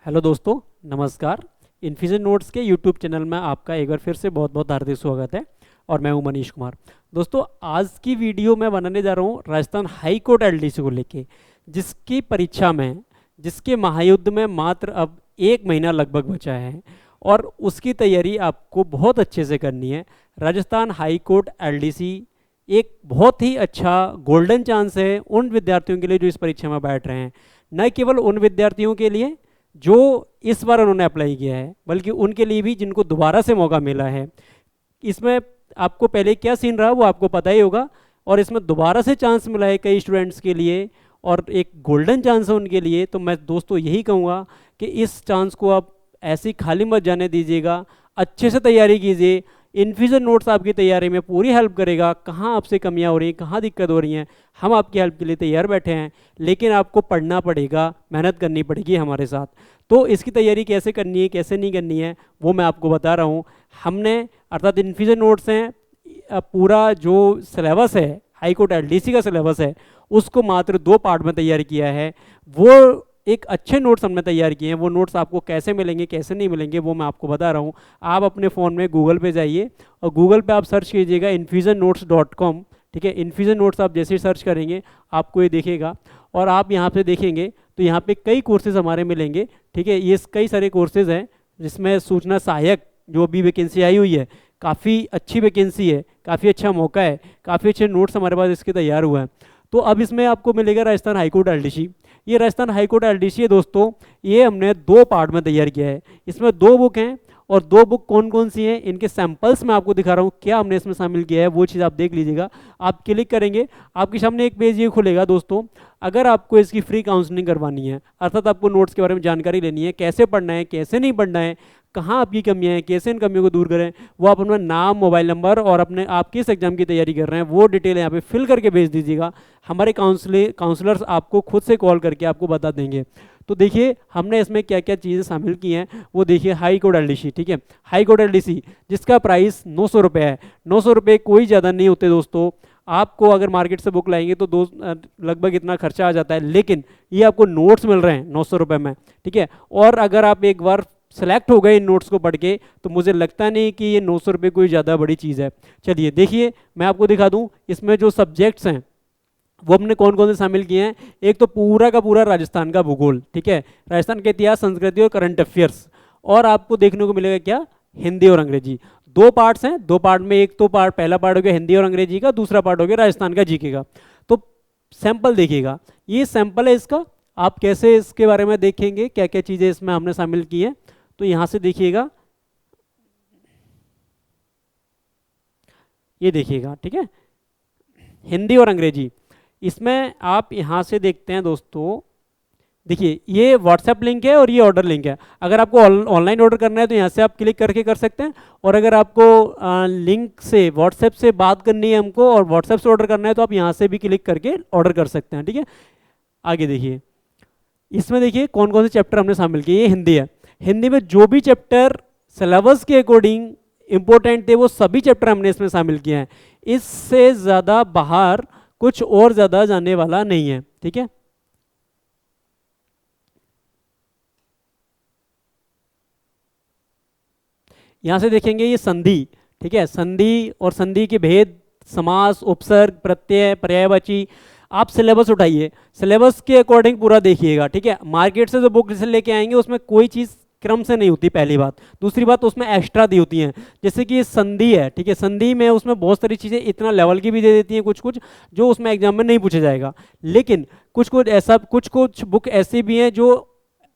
Hello दोस्तों, नमस्कार। इन्फिजन notes के यूट्यूब चैनल में आपका एक बार फिर से बहुत बहुत हार्दिक स्वागत है और मैं हूं मनीष कुमार। दोस्तों, आज की वीडियो मैं बनाने जा रहा हूं राजस्थान हाई कोर्ट एलडीसी को लेके, जिसकी परीक्षा में, जिसके महायुद्ध में मात्र अब 1 महीना लगभग बचा है और उसकी तैयारी आपको बहुत अच्छे से करनी है। राजस्थान हाई कोर्ट एलडीसी एक बहुत ही अच्छा गोल्डन चांस है उन विद्यार्थियों के लिए जो इस परीक्षा में बैठ रहे हैं। न केवल उन विद्यार्थियों के लिए जो इस बार उन्होंने अप्लाई किया है, बल्कि उनके लिए भी जिनको दोबारा से मौका मिला है। इसमें आपको पहले क्या सीन रहा वो आपको पता ही होगा, और इसमें दोबारा से चांस मिला है कई स्टूडेंट्स के लिए और एक गोल्डन चांस है उनके लिए। तो मैं दोस्तों यही कहूँगा कि इस चांस को आप ऐसे ही खाली मत जाने दीजिएगा, अच्छे से तैयारी कीजिए। इन्फिजन नोट्स आपकी तैयारी में पूरी हेल्प करेगा। कहाँ आपसे कमियाँ हो रही हैं, कहाँ दिक्कत हो रही हैं, हम आपकी हेल्प के लिए तैयार बैठे हैं। लेकिन आपको पढ़ना पड़ेगा, मेहनत करनी पड़ेगी हमारे साथ। तो इसकी तैयारी कैसे करनी है, कैसे नहीं करनी है, वो मैं आपको बता रहा हूँ। हमने अर्थात इन्फिजन नोट्स हैं, पूरा जो सिलेबस है, हाई कोर्ट एलडीसी का सिलेबस है, उसको मात्र 2 पार्ट में तैयार किया है। वो एक अच्छे नोट्स हमने तैयार किए हैं। वो नोट्स आपको कैसे मिलेंगे, कैसे नहीं मिलेंगे, वो मैं आपको बता रहा हूँ। आप अपने फ़ोन में गूगल पे जाइए और गूगल पे आप सर्च कीजिएगा infusionnotes.com। ठीक है, इन्फिजन नोट्स आप जैसे ही सर्च करेंगे आपको ये दिखेगा और आप यहाँ पे देखेंगे तो यहाँ पे कई कोर्सेज़ हमारे मिलेंगे। ठीक है, ये कई सारे कोर्सेज़ हैं जिसमें सूचना सहायक जो अभी वैकेंसी आई हुई है, काफ़ी अच्छी वैकेंसी है, काफ़ी अच्छा मौका है, काफ़ी अच्छे नोट्स हमारे पास इसके तैयार हुए हैं। तो अब इसमें आपको मिलेगा राजस्थान हाईकोर्ट एलडीसी। ये राजस्थान हाईकोर्ट एलडीसी है दोस्तों, ये हमने 2 पार्ट में तैयार किया है। इसमें 2 बुक हैं और 2 बुक कौन कौन सी हैं, इनके सैंपल्स मैं आपको दिखा रहा हूँ। क्या हमने इसमें शामिल किया है वो चीज़ आप देख लीजिएगा। आप क्लिक करेंगे, आपके सामने एक पेज ये खुलेगा दोस्तों। अगर आपको इसकी फ्री काउंसलिंग करवानी है, अर्थात आपको नोट्स के बारे में जानकारी लेनी है, कैसे पढ़ना है, कैसे नहीं पढ़ना है, कहाँ आपकी कमियाँ हैं, कैसे इन कमियों को दूर करें, वो आप अपना नाम, मोबाइल नंबर और अपने आप किस एग्जाम की तैयारी कर रहे हैं वो डिटेल यहाँ पे फिल करके भेज दीजिएगा। हमारे काउंसलर्स आपको खुद से कॉल करके आपको बता देंगे। तो देखिए हमने इसमें क्या क्या चीज़ें शामिल की हैं वो देखिए। हाई कोर्ट एलडीसी, ठीक है, हाई कोर्ट एलडीसी जिसका प्राइस 900 रुपये है। 900 रुपये कोई ज़्यादा नहीं होते दोस्तों। आपको अगर मार्केट से बुक लाएंगे तो लगभग इतना खर्चा आ जाता है, लेकिन ये आपको नोट्स मिल रहे हैं 900 रुपये में। ठीक है, और अगर आप एक बार सेलेक्ट हो गए इन नोट्स को पढ़ के तो मुझे लगता नहीं कि ये 900 रुपये कोई ज़्यादा बड़ी चीज़ है। चलिए देखिए, मैं आपको दिखा दूँ इसमें जो सब्जेक्ट्स हैं वो हमने कौन कौन से शामिल किए हैं। एक तो पूरा का पूरा राजस्थान का भूगोल, ठीक है, राजस्थान के इतिहास, संस्कृति और करंट अफेयर्स। और आपको देखने को मिलेगा क्या, हिंदी और अंग्रेजी। 2 पार्ट्स हैं। 2 पार्ट में एक तो पहला पार्ट हो गया हिंदी और अंग्रेजी का, दूसरा पार्ट हो गया राजस्थान का जीके का। तो सैंपल देखिएगा, ये सैंपल है इसका। आप कैसे इसके बारे में देखेंगे, क्या क्या चीज़ें इसमें हमने शामिल की हैं, तो यहाँ से देखिएगा, ये देखिएगा। ठीक है, हिंदी और अंग्रेजी, इसमें आप यहाँ से देखते हैं दोस्तों। देखिए ये व्हाट्सएप लिंक है और ये ऑर्डर लिंक है। अगर आपको ऑनलाइन ऑर्डर करना है तो यहाँ से आप क्लिक करके कर सकते हैं, और अगर आपको लिंक से व्हाट्सएप से बात करनी है हमको और व्हाट्सएप से ऑर्डर करना है तो आप यहाँ से भी क्लिक करके ऑर्डर कर सकते हैं। ठीक है, आगे देखिए, इसमें देखिए कौन कौन से चैप्टर हमने शामिल किए। ये हिंदी है। हिंदी में जो भी चैप्टर सिलेबस के अकॉर्डिंग इंपॉर्टेंट थे वो सभी चैप्टर हमने इसमें शामिल किए हैं। इससे ज़्यादा बाहर कुछ और ज़्यादा जाने वाला नहीं है। ठीक है, यहाँ से देखेंगे ये संधि। ठीक है, संधि और संधि के भेद, समास, उपसर्ग, प्रत्यय, पर्यायवाची। आप सिलेबस उठाइए, सिलेबस के अकॉर्डिंग पूरा देखिएगा। ठीक है, मार्केट से जो बुक से लेके आएंगे उसमें कोई चीज़ क्रम से नहीं होती, पहली बात। दूसरी बात, उसमें एक्स्ट्रा दी होती हैं, जैसे कि ये संधि है। ठीक है, संधि में उसमें बहुत सारी चीज़ें इतना लेवल की भी दे देती हैं कुछ कुछ, जो उसमें एग्जाम में नहीं पूछा जाएगा। लेकिन कुछ कुछ बुक ऐसी भी हैं जो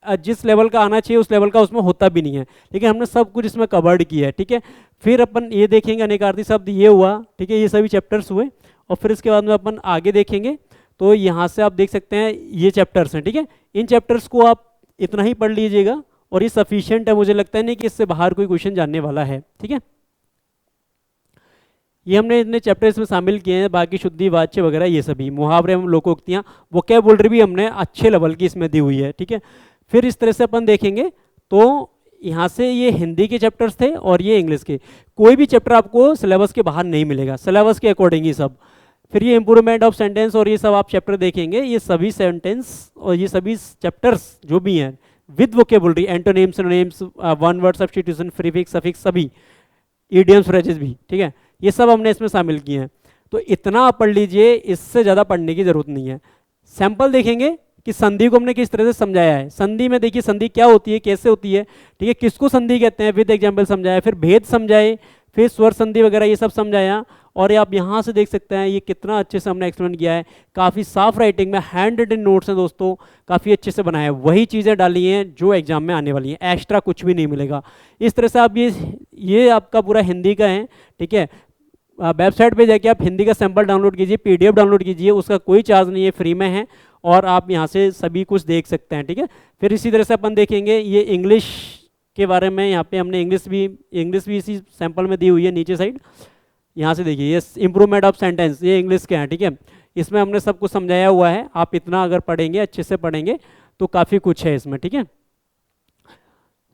जिस लेवल का आना चाहिए उस लेवल का उसमें होता भी नहीं है, लेकिन हमने सब कुछ इसमें कवर्ड किया है। ठीक है, फिर अपन ये देखेंगे अनेकार्थी शब्द, ये हुआ। ठीक है, ये सभी चैप्टर्स हुए, और फिर इसके बाद में अपन आगे देखेंगे। तो यहाँ से आप देख सकते हैं ये चैप्टर्स हैं। ठीक है, इन चैप्टर्स को आप इतना ही पढ़ लीजिएगा और ये सफिशिएंट है। मुझे लगता है नहीं कि इससे बाहर कोई क्वेश्चन जानने वाला है। ठीक है, ये हमने इतने चैप्टर्स में शामिल किए हैं। बाकी शुद्धि, वाच्य वगैरह ये सभी, मुहावरे एवं लोकोक्तियाँ, वोकैबुलरी भी हमने अच्छे लेवल की इसमें दी हुई है। ठीक है, फिर इस तरह से अपन देखेंगे तो यहाँ से ये हिंदी के चैप्टर्स थे और ये इंग्लिश के। कोई भी चैप्टर आपको सिलेबस के बाहर नहीं मिलेगा, सिलेबस के अकॉर्डिंग ही सब। फिर ये इंप्रूवमेंट ऑफ सेंटेंस और ये सब आप चैप्टर देखेंगे। ये सभी सेंटेंस और ये सभी चैप्टर्स जो भी हैं with vocabulary, antonyms, synonyms, one word substitution, prefix, suffix सभी, ईडियम्स, फ्रेजेस भी, ठीक है, ये सब हमने इसमें शामिल किए हैं। तो इतना आप पढ़ लीजिए, इससे ज़्यादा पढ़ने की जरूरत नहीं है। सैंपल देखेंगे कि संधि को हमने किस तरह से समझाया है। संधि में देखिए संधि क्या होती है, कैसे होती है, ठीक है, किसको संधि कहते हैं, विद एग्जाम्पल समझाया, फिर भेद समझाए, फिर स्वर संधि वगैरह ये सब समझाया। और ये आप यहाँ से देख सकते हैं ये कितना अच्छे से हमने एक्सप्लेन किया है, काफ़ी साफ राइटिंग में, हैंड रिटन नोट्स हैं दोस्तों, काफ़ी अच्छे से बनाया है, वही चीज़ें डाली हैं जो एग्जाम में आने वाली हैं, एक्स्ट्रा कुछ भी नहीं मिलेगा। इस तरह से आप ये आपका पूरा हिंदी का है, ठीक है। वेबसाइट पे जाके आप हिंदी का सैंपल डाउनलोड कीजिए, पीडीएफ डाउनलोड कीजिए, उसका कोई चार्ज नहीं है, फ्री में है, और आप यहाँ से सभी कुछ देख सकते हैं, ठीक है। फिर इसी तरह से अपन देखेंगे ये इंग्लिश के बारे में, यहाँ पे हमने इंग्लिश भी इसी सैंपल में दी हुई है नीचे साइड। यहाँ से देखिए ये इम्प्रूवमेंट ऑफ सेंटेंस, ये इंग्लिश के हैं, ठीक है, इसमें हमने सब कुछ समझाया हुआ है। आप इतना अगर पढ़ेंगे, अच्छे से पढ़ेंगे तो काफ़ी कुछ है इसमें, ठीक है।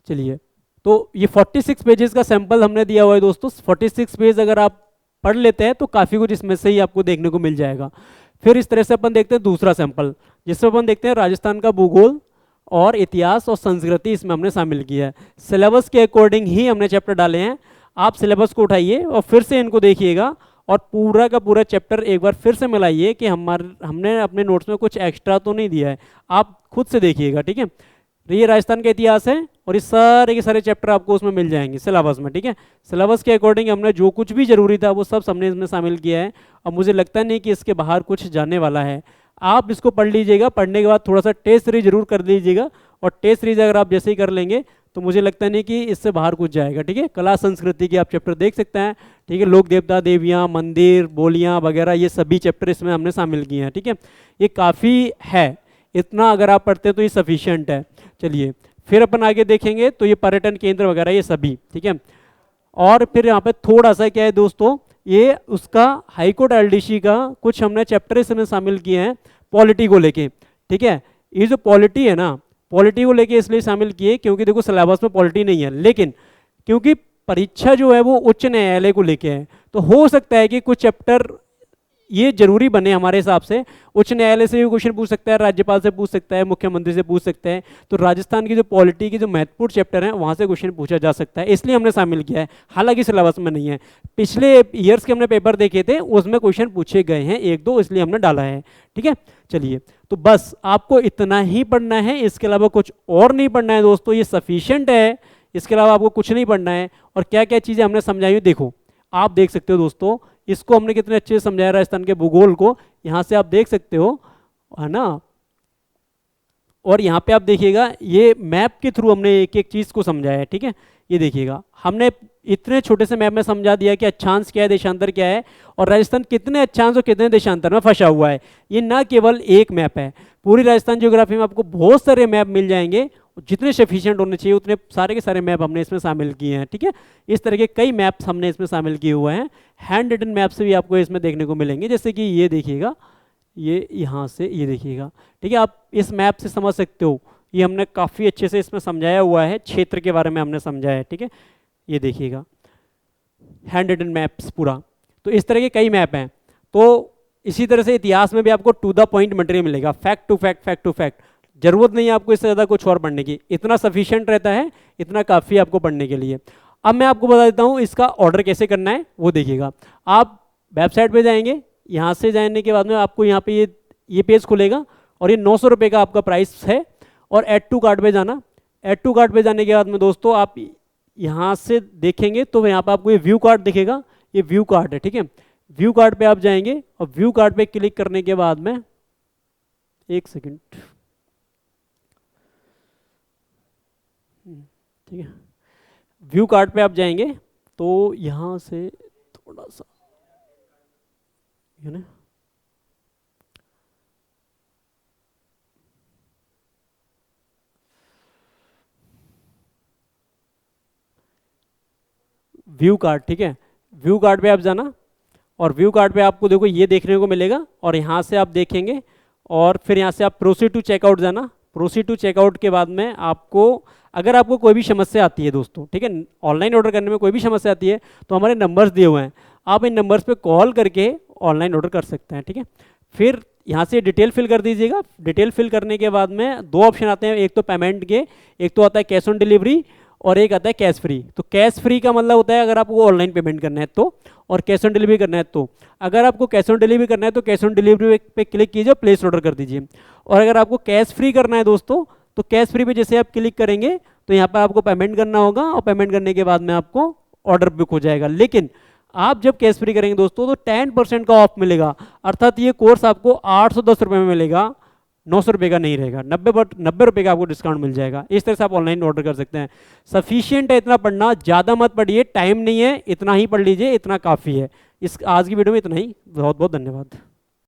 चलिए, तो ये 46 पेजेस का सैंपल हमने दिया हुआ है दोस्तों। 46 पेज अगर आप पढ़ लेते हैं तो काफ़ी कुछ इसमें से ही आपको देखने को मिल जाएगा। फिर इस तरह से अपन देखते हैं दूसरा सैंपल, जिसमें अपन देखते हैं राजस्थान का भूगोल और इतिहास और संस्कृति, इसमें हमने शामिल किया है। सिलेबस के अकॉर्डिंग ही हमने चैप्टर डाले हैं। आप सिलेबस को उठाइए और फिर से इनको देखिएगा, और पूरा का पूरा चैप्टर एक बार फिर से मिलाइए कि हमने अपने नोट्स में कुछ एक्स्ट्रा तो नहीं दिया है, आप खुद से देखिएगा, ठीक है। ये राजस्थान का इतिहास है, और ये सारे के सारे चैप्टर आपको उसमें मिल जाएंगे सिलेबस में, ठीक है। सिलेबस के अकॉर्डिंग हमने जो कुछ भी जरूरी था वो सब हमने इसमें शामिल किया है, और मुझे लगता नहीं कि इसके बाहर कुछ जाने वाला है। आप इसको पढ़ लीजिएगा, पढ़ने के बाद थोड़ा सा टेस्ट सीरीज जरूर कर लीजिएगा, और टेस्ट सीरीज अगर आप जैसे ही कर लेंगे तो मुझे लगता नहीं कि इससे बाहर कुछ जाएगा, ठीक है। कला संस्कृति के आप चैप्टर देख सकते हैं, ठीक है, लोक देवता देवियाँ, मंदिर, बोलियाँ वगैरह, ये सभी चैप्टर इसमें हमने शामिल किए हैं, ठीक है। ये काफ़ी है, इतना अगर आप पढ़ते हैं तो ये सफिशिएंट है। चलिए, फिर अपन आगे देखेंगे तो ये पर्यटन केंद्र वगैरह ये सभी, ठीक है। और फिर यहाँ पे थोड़ा सा क्या है दोस्तों, ये उसका हाईकोर्ट एलडीसी का कुछ हमने चैप्टर इसमें शामिल किए हैं पॉलिटी को लेके, ठीक है। ये जो पॉलिटी है ना, पॉलिटी को लेके इसलिए शामिल किए क्योंकि देखो सिलेबस में पॉलिटी नहीं है, लेकिन क्योंकि परीक्षा जो है वो उच्च न्यायालय को लेके है, तो हो सकता है कि कुछ चैप्टर ये जरूरी बने हमारे हिसाब से। उच्च न्यायालय से भी क्वेश्चन पूछ सकता है, राज्यपाल से पूछ सकता है, मुख्यमंत्री से पूछ सकता है, तो राजस्थान की जो पॉलिटी की जो महत्वपूर्ण चैप्टर है वहाँ से क्वेश्चन पूछा जा सकता है, इसलिए हमने शामिल किया है। हालांकि सिलेबस में नहीं है, पिछले ईयर्स के हमने पेपर देखे थे उसमें क्वेश्चन पूछे गए हैं एक दो, इसलिए हमने डाला है, ठीक है। चलिए, तो बस आपको इतना ही पढ़ना है, इसके अलावा कुछ और नहीं पढ़ना है दोस्तों, ये सफिशिएंट है, इसके अलावा आपको कुछ नहीं पढ़ना है। और क्या क्या चीज़ें हमने समझाई देखो, आप देख सकते हो दोस्तों, इसको हमने कितने अच्छे से समझाया राजस्थान के भूगोल को, यहाँ से आप देख सकते हो, है ना। और यहाँ पे आप देखिएगा ये मैप के थ्रू हमने एक एक चीज़ को समझाया है, ठीक है। ये देखिएगा, हमने इतने छोटे से मैप में समझा दिया कि अक्षांश क्या है, देशांतर क्या है, और राजस्थान कितने अक्षांश और कितने देशांतर में फंसा हुआ है। ये ना केवल एक मैप है, पूरी राजस्थान ज्योग्राफी में आपको बहुत सारे मैप मिल जाएंगे, जितने सफिशिएंट होने चाहिए उतने सारे के सारे मैप हमने इसमें शामिल किए हैं, ठीक है। इस तरह के कई मैप्स हमने इसमें शामिल किए हुए हैं, हैंड रिटन मैप्स भी आपको इसमें देखने को मिलेंगे, जैसे कि ये देखिएगा, ये यहाँ से ये देखिएगा, ठीक है। आप इस मैप से समझ सकते हो, ये हमने काफ़ी अच्छे से इसमें समझाया हुआ है, क्षेत्र के बारे में हमने समझाया है, ठीक है। ये देखिएगा हैंड रिटन मैप्स पूरा, तो इस तरह के कई मैप हैं। तो इसी तरह से इतिहास में भी आपको टू द पॉइंट मटेरियल मिलेगा, fact to fact, fact to fact, जरूरत नहीं है आपको इससे ज़्यादा कुछ और पढ़ने की, इतना सफिशिएंट रहता है, इतना काफ़ी आपको पढ़ने के लिए। अब मैं आपको बता देता हूँ इसका ऑर्डर कैसे करना है, वो देखिएगा। आप वेबसाइट पे जाएंगे, यहाँ से जाने के बाद में आपको यहाँ पे ये पेज खुलेगा, और ये 900 रुपये का आपका प्राइस है। और ऐड टू कार्ट पे जाना, ऐड टू कार्ट पे जाने के बाद में दोस्तों आप यहाँ से देखेंगे तो यहाँ पर आपको ये व्यू कार्ट दिखेगा, ये व्यू कार्ट है, ठीक है। व्यू कार्ट पे आप जाएंगे, और व्यू कार्ट पे क्लिक करने के बाद में, एक सेकेंड, ठीक है, व्यू कार्ट पे आप जाएंगे तो यहाँ से थोड़ा सा है ना, व्यू कार्ड, ठीक है, व्यू कार्ड पे आप जाना, और व्यू कार्ड पे आपको देखो ये देखने को मिलेगा, और यहाँ से आप देखेंगे, और फिर यहाँ से आप प्रोसीड टू चेकआउट जाना। प्रोसीड टू चेकआउट के बाद में आपको, अगर आपको कोई भी समस्या आती है दोस्तों, ठीक है, ऑनलाइन ऑर्डर करने में कोई भी समस्या आती है तो हमारे नंबर्स दिए हुए हैं, आप इन नंबर्स पे कॉल करके ऑनलाइन ऑर्डर कर सकते हैं, ठीक है। फिर यहाँ से डिटेल फिल कर दीजिएगा। डिटेल फिल करने के बाद में दो ऑप्शन आते हैं, एक तो पेमेंट के, एक तो आता है कैश ऑन डिलीवरी और एक आता है कैश फ्री। तो कैश फ्री का मतलब होता है अगर आपको ऑनलाइन पेमेंट करना है तो, और कैश ऑन डिलीवरी करना है तो। अगर आपको कैश ऑन डिलीवरी करना है तो कैश ऑन डिलीवरी पे क्लिक कीजिए, प्लेस ऑर्डर कर दीजिए। और अगर आपको कैश फ्री करना है दोस्तों, तो कैश फ्री पे जैसे आप क्लिक करेंगे तो यहाँ पर आपको पेमेंट करना होगा, और पेमेंट करने के बाद में आपको ऑर्डर बुक हो जाएगा। लेकिन आप जब कैश फ्री करेंगे दोस्तों तो 10% का ऑफ मिलेगा, अर्थात ये कोर्स आपको 810 रुपये में मिलेगा, 900 रुपये का नहीं रहेगा। 90 रुपये का आपको डिस्काउंट मिल जाएगा। इस तरह से आप ऑनलाइन ऑर्डर कर सकते हैं। सफिशियंट है इतना पढ़ना, ज़्यादा मत पढ़िए, टाइम नहीं है, इतना ही पढ़ लीजिए, इतना काफ़ी है। इस आज की वीडियो में इतना ही। बहुत बहुत धन्यवाद।